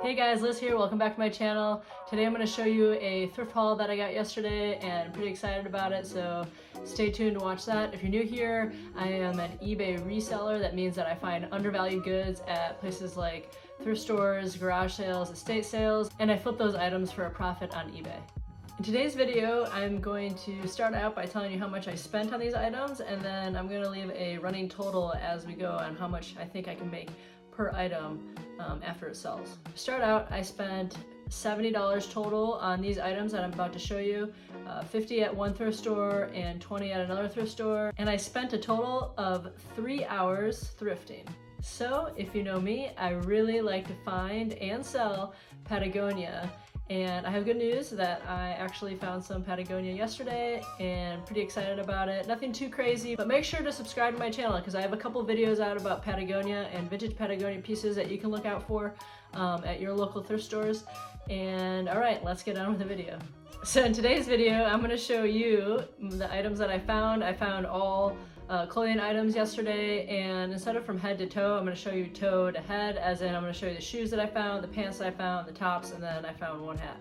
Hey guys, Liz here. Welcome back to my channel. Today I'm going to show you a thrift haul that I got yesterday and I'm pretty excited about it, so stay tuned to watch that. If you're new here, I am an eBay reseller. That means that I find undervalued goods at places like thrift stores, garage sales, estate sales, and I flip those items for a profit on eBay. In today's video, I'm going to start out by telling you how much I spent on these items, and then I'm going to leave a running total as we go on how much I think I can make per item after it sells. To start out, I spent $70 total on these items that I'm about to show you, 50 at one thrift store and 20 at another thrift store, and I spent a total of 3 hours thrifting. So if you know me, I really like to find and sell Patagonia. And I have good news that I actually found some Patagonia yesterday and pretty excited about it. Nothing too crazy, but make sure to subscribe to my channel because I have a couple videos out about Patagonia and vintage Patagonia pieces that you can look out for at your local thrift stores. And all right, let's get on with the video. So in today's video, I'm going to show you the items that I found. I found all clothing items yesterday, and instead of from head to toe, I'm going to show you toe to head, as in I'm going to show you the shoes that I found, the pants that I found, the tops, and then I found one hat.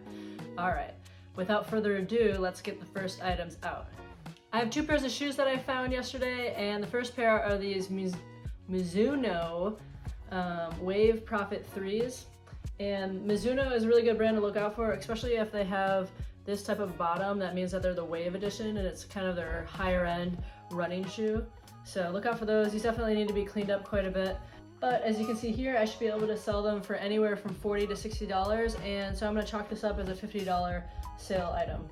Alright, without further ado, let's get the first items out. I have 2 pairs of shoes that I found yesterday, and the first pair are these Mizuno Wave Profit 3s. And Mizuno is a really good brand to look out for, especially if they have this type of bottom. That means that they're the Wave edition, and it's kind of their higher end running shoe. So look out for those. These definitely need to be cleaned up quite a bit. But as you can see here, I should be able to sell them for anywhere from $40 to $60, and so I'm going to chalk this up as a $50 sale item.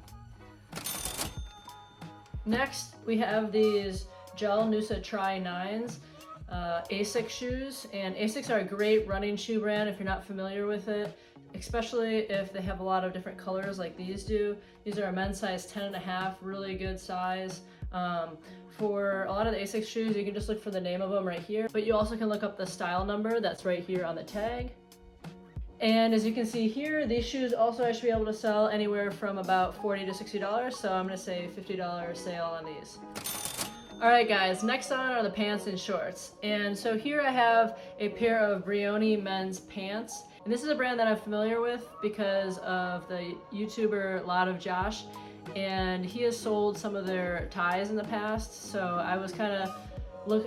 Next, we have these Gel Noosa Tri 9s. Asics shoes, and Asics are a great running shoe brand if you're not familiar with it, especially if they have a lot of different colors like these do. These are a men's size 10.5, really good size. For a lot of the Asics shoes, you can just look for the name of them right here, but you also can look up the style number that's right here on the tag. And as you can see here, these shoes also I should be able to sell anywhere from about $40 to $60, so I'm going to say $50 sale on these. Alright guys, next on are the pants and shorts. And so here I have a pair of Brioni men's pants. And this is a brand that I'm familiar with because of the YouTuber Lot of Josh. And he has sold some of their ties in the past. So I was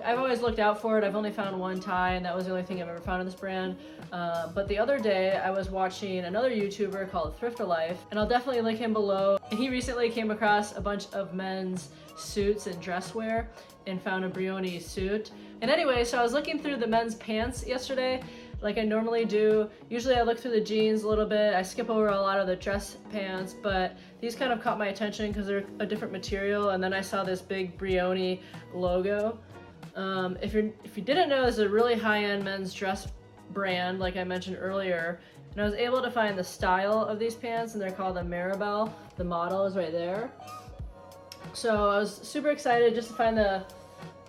I've always looked out for it. I've only found one tie, and that was the only thing I've ever found in this brand. But the other day, I was watching another YouTuber called Thrift, and I'll definitely link him below. And he recently came across a bunch of men's suits and dress wear and found a Brioni suit. And anyway, so I was looking through the men's pants yesterday, like I normally do. Usually I look through the jeans a little bit. I skip over a lot of the dress pants, but these kind of caught my attention because they're a different material. And then I saw this big Brioni logo. If you didn't know, this is a really high-end men's dress brand, like I mentioned earlier, and I was able to find the style of these pants, and they're called a Maribel. The model is right there. So I was super excited just to find the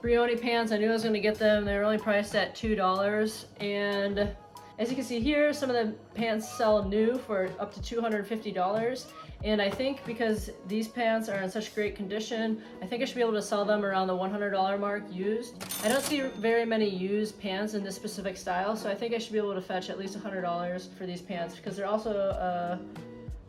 Brioni pants. I knew I was going to get them. They were only priced at $2, and as you can see here, some of the pants sell new for up to $250. And I think because these pants are in such great condition, I think I should be able to sell them around the $100 mark used. I don't see very many used pants in this specific style, so I think I should be able to fetch at least $100 for these pants because they're also a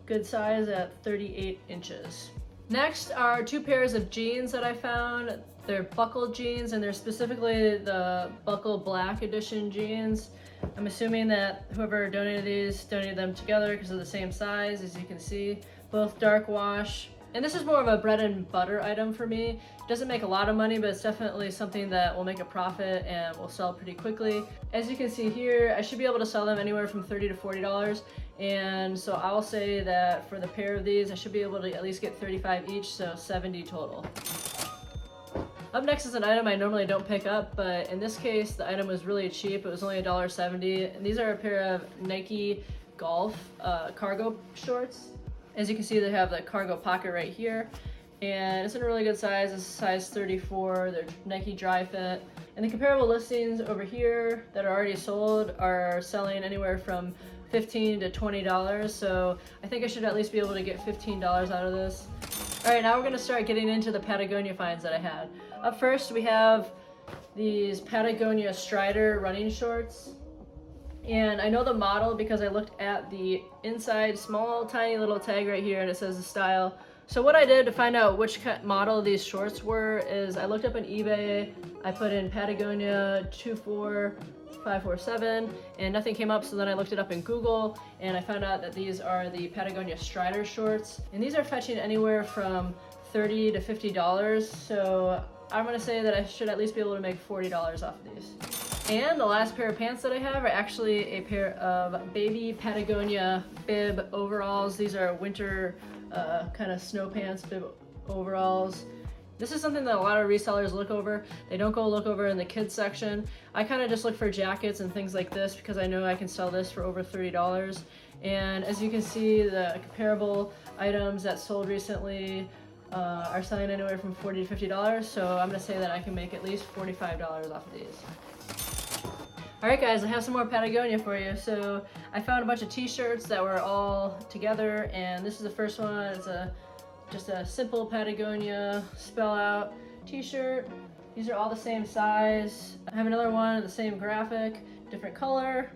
good size at 38 inches. Next are 2 pairs of jeans that I found. They're buckled jeans, and they're specifically the buckle black edition jeans. I'm assuming that whoever donated these donated them together because of the same size, as you can see. Both dark wash. And this is more of a bread and butter item for me. It doesn't make a lot of money, but it's definitely something that will make a profit and will sell pretty quickly. As you can see here, I should be able to sell them anywhere from $30 to $40. And so I'll say that for the pair of these, I should be able to at least get 35 each, so 70 total. Up next is an item I normally don't pick up, but in this case, the item was really cheap. It was only $1.70. And these are a pair of Nike Golf cargo shorts. As you can see, they have the cargo pocket right here, and it's in a really good size. It's size 34. They're Nike dry fit. And the comparable listings over here that are already sold are selling anywhere from $15 to $20. So I think I should at least be able to get $15 out of this. All right, now we're gonna start getting into the Patagonia finds that I had. Up first, we have these Patagonia Strider running shorts. And I know the model because I looked at the inside small tiny little tag right here and it says the style. So what I did to find out which model these shorts were is I looked up on eBay, I put in Patagonia 24547 and nothing came up, so then I looked it up in Google and I found out that these are the Patagonia Strider shorts. And these are fetching anywhere from $30 to $50, so I'm gonna say that I should at least be able to make $40 off of these. And the last pair of pants that I have are actually a pair of baby Patagonia bib overalls. These are winter kind of snow pants, bib overalls. This is something that a lot of resellers look over. They don't go look over in the kids section. I kind of just look for jackets and things like this because I know I can sell this for over $30. And as you can see, the comparable items that sold recently are selling anywhere from $40 to $50. So I'm gonna say that I can make at least $45 off of these. Alright guys, I have some more Patagonia for you. So I found a bunch of t-shirts that were all together, and this is the first one. It's just a simple Patagonia spell out t-shirt. These are all the same size. I have another one, the same graphic, different color.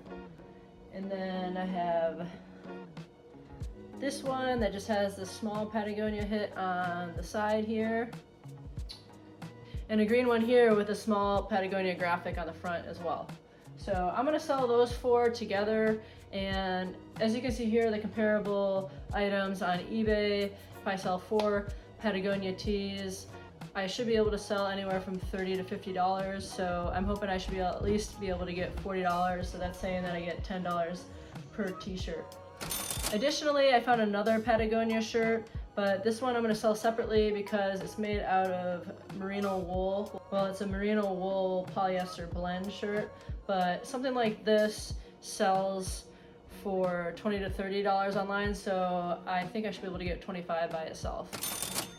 And then I have this one that just has the small Patagonia hit on the side here. And a green one here with a small Patagonia graphic on the front as well. So I'm gonna sell those four together, and as you can see here, the comparable items on eBay, if I sell 4 Patagonia tees, I should be able to sell anywhere from $30 to $50. So I'm hoping I should at least be able to get $40. So that's saying that I get $10 per t-shirt. Additionally, I found another Patagonia shirt, but this one I'm going to sell separately because it's made out of merino wool. Well, it's a merino wool polyester blend shirt, but something like this sells for $20 to $30 online, so I think I should be able to get $25 by itself.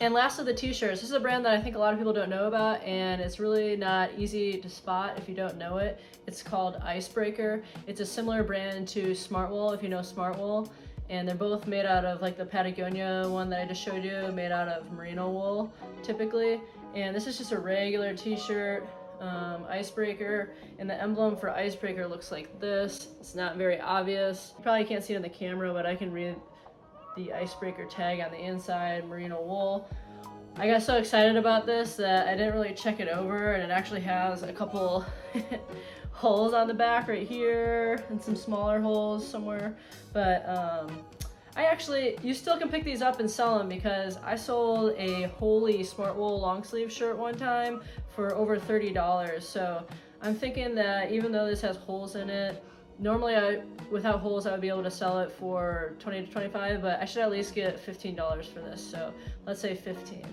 And last of the t-shirts, this is a brand that I think a lot of people don't know about, and it's really not easy to spot if you don't know it. It's called Icebreaker. It's a similar brand to Smartwool, if you know Smartwool. And they're both made out of, like the Patagonia one that I just showed you, made out of merino wool typically. And this is just a regular t-shirt, Icebreaker, and the emblem for Icebreaker looks like this. It's not very obvious. You probably can't see it on the camera, but I can read the Icebreaker tag on the inside, merino wool. I got so excited about this that I didn't really check it over, and it actually has a couple holes on the back right here and some smaller holes somewhere. But you still can pick these up and sell them, because I sold a Holy Smartwool long sleeve shirt one time for over $30. So I'm thinking that even though this has holes in it, normally without holes I would be able to sell it for $20 to $25, but I should at least get $15 for this. So let's say $15.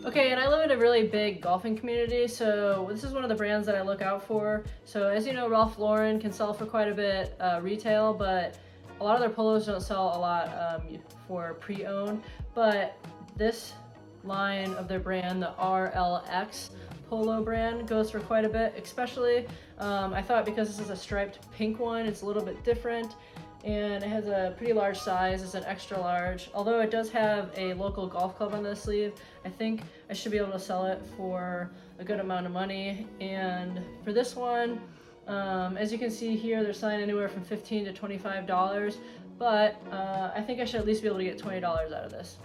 Okay, and I live in a really big golfing community, so this is one of the brands that I look out for. So as you know, Ralph Lauren can sell for quite a bit retail, but a lot of their polos don't sell a lot for pre-owned. But this line of their brand, the RLX Polo brand, goes for quite a bit, especially I thought because this is a striped pink one, it's a little bit different. And it has a pretty large size. It's an extra large. Although it does have a local golf club on the sleeve, I think I should be able to sell it for a good amount of money. And for this one, as you can see here, they're selling anywhere from $15 to $25, but I think I should at least be able to get $20 out of this.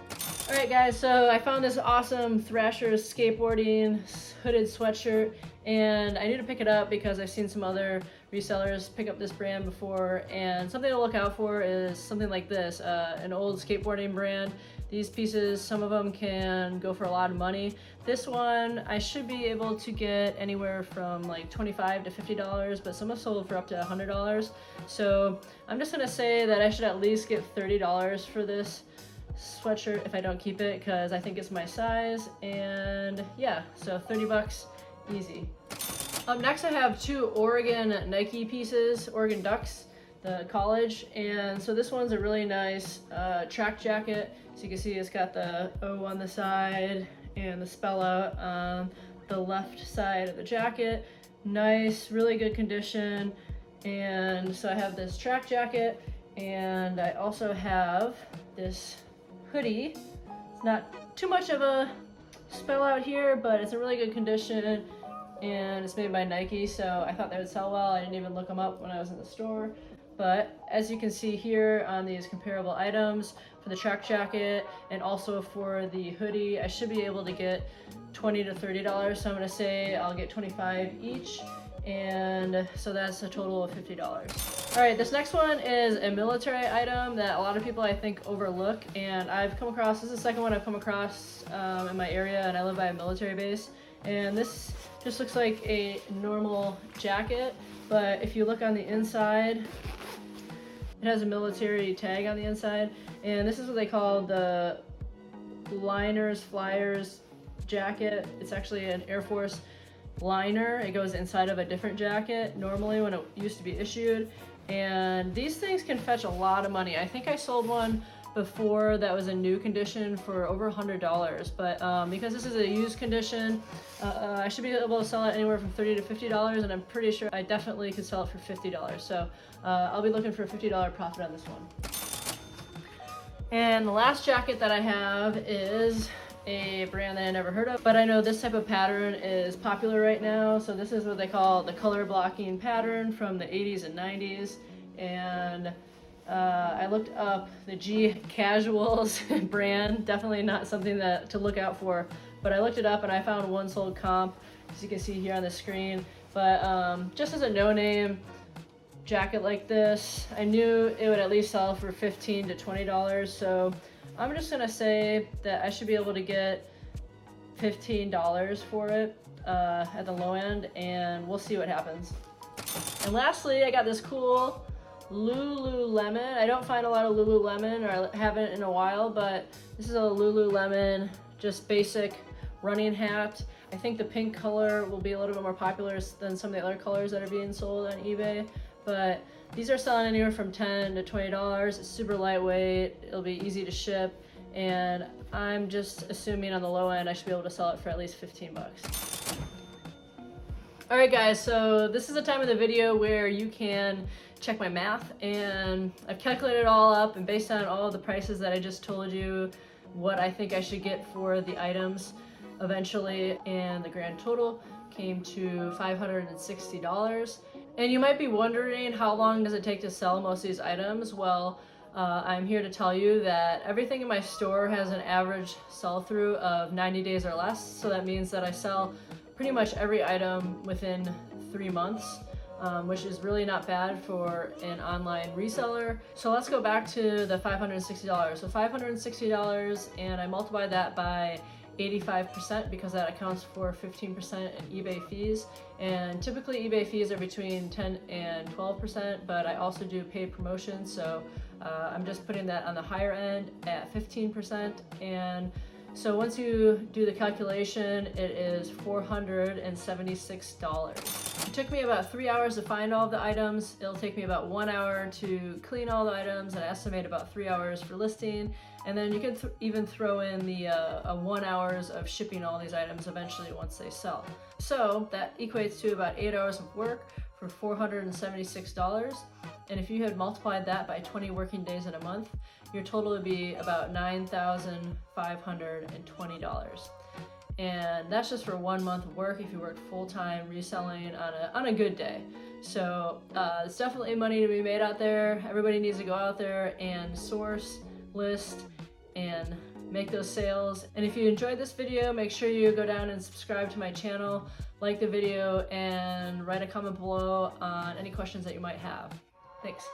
Alright guys, so I found this awesome Thrasher's skateboarding hooded sweatshirt, and I need to pick it up because I've seen some other resellers pick up this brand before, and something to look out for is something like this, an old skateboarding brand. These pieces, some of them can go for a lot of money. This one, I should be able to get anywhere from like $25 to $50, but some have sold for up to $100. So I'm just gonna say that I should at least get $30 for this sweatshirt if I don't keep it, because I think it's my size. And yeah, so 30 bucks, easy. Up next I have 2 Oregon Nike pieces, Oregon Ducks, the college. And so this one's a really nice track jacket. So you can see it's got the O on the side and the spell out on the left side of the jacket. Nice, really good condition. And so I have this track jacket, and I also have this hoodie. It's not too much of a spell out here, but it's in really good condition. and it's made by Nike, so I thought they would sell well. I didn't even look them up when I was in the store. But as you can see here on these comparable items, for the track jacket and also for the hoodie, I should be able to get $20 to $30. So I'm gonna say I'll get 25 each. And so that's a total of $50. All right, this next one is a military item that a lot of people I think overlook, and I've come across, this is the second one I've come across in my area, and I live by a military base. And this just looks like a normal jacket, but if you look on the inside, it has a military tag on the inside, and this is what they call the liners, flyers jacket. It's actually an Air Force liner. It goes inside of a different jacket normally when it used to be issued, and these things can fetch a lot of money. I think I sold one before that was a new condition for over $100, but because this is a used condition, I should be able to sell it anywhere from $30 to $50, and I'm pretty sure I definitely could sell it for $50. So I'll be looking for a $50 profit on this one. And the last jacket that I have is a brand that I never heard of, but I know this type of pattern is popular right now. So this is what they call the color blocking pattern from the 80s and 90s, and I looked up the G Casuals brand. Definitely not something to look out for, but I looked it up and I found one sold comp, as you can see here on the screen. But just as a no-name jacket like this, I knew it would at least sell for $15 to $20. So I'm just gonna say that I should be able to get $15 for it at the low end, and we'll see what happens. And lastly, I got this cool Lululemon. I don't find a lot of Lululemon, or I haven't in a while, but this is a Lululemon just basic running hat. I think the pink color will be a little bit more popular than some of the other colors that are being sold on eBay, but these are selling anywhere from $10 to $20. It's super lightweight, it'll be easy to ship, and I'm just assuming on the low end I should be able to sell it for at least 15 bucks. Alright guys, so this is the time of the video where you can check my math, and I've calculated it all up, and based on all of the prices that I just told you, what I think I should get for the items eventually, and the grand total came to $560. And you might be wondering, how long does it take to sell most of these items? Well, I'm here to tell you that everything in my store has an average sell-through of 90 days or less, so that means that I sell pretty much every item within 3 months, which is really not bad for an online reseller. So let's go back to the $560. So $560, and I multiply that by 85% because that accounts for 15% in eBay fees. And typically eBay fees are between 10 and 12%, but I also do paid promotions, so I'm just putting that on the higher end at 15%. And so once you do the calculation, it is $476. It took me about 3 hours to find all of the items. It'll take me about 1 hour to clean all the items, and I estimate about 3 hours for listing. And then you can even throw in the 1 hours of shipping all these items eventually once they sell. So that equates to about 8 hours of work for $476. And if you had multiplied that by 20 working days in a month, your total would be about $9,520. And that's just for 1 month of work if you worked full-time reselling on a good day. So it's definitely money to be made out there. Everybody needs to go out there and source, list, and make those sales. And if you enjoyed this video, make sure you go down and subscribe to my channel, like the video, and write a comment below on any questions that you might have. Thanks.